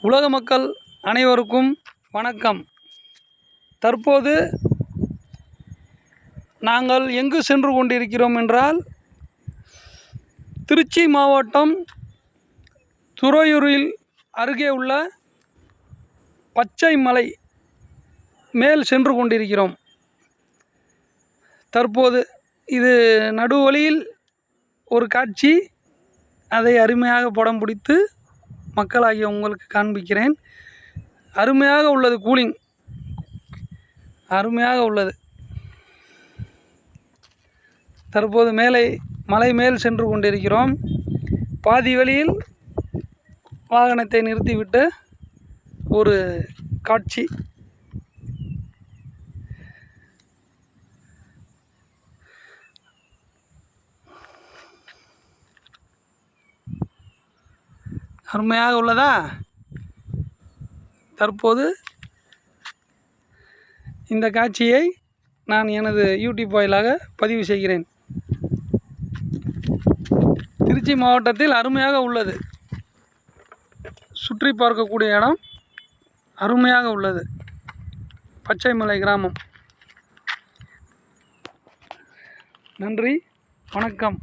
உலக மக்கள் அனைவருக்கும் வணக்கம். தற்போது நாங்கள் எங்கு சென்று கொண்டிருக்கிறோம் என்றால், திருச்சி மாவட்டம் துறையூரில் அருகே உள்ள பச்சை மலை மேல் சென்று கொண்டிருக்கிறோம். தற்போது இது நடுவழியில் ஒரு காட்சி, அதை அருமையாக படம் பிடித்து மக்களாகிய உங்களுக்கு காண்பிக்கிறேன். அருமையாக உள்ளது, கூலிங் அருமையாக உள்ளது. தற்போது மலை மேல் சென்று கொண்டிருக்கிறோம். பாதி வழியில் வாகனத்தை நிறுத்திவிட்டு ஒரு காட்சி. அருமையாக உள்ளதா? தற்போது இந்த காட்சியை நான் எனது யூடியூப் வாயிலாக பதிவு செய்கிறேன். திருச்சி மாவட்டத்தில் அருமையாக உள்ளது. சுற்றி பார்க்கக்கூடிய இடம் அருமையாக உள்ளது. பச்சைமலை கிராமம். நன்றி, வணக்கம்.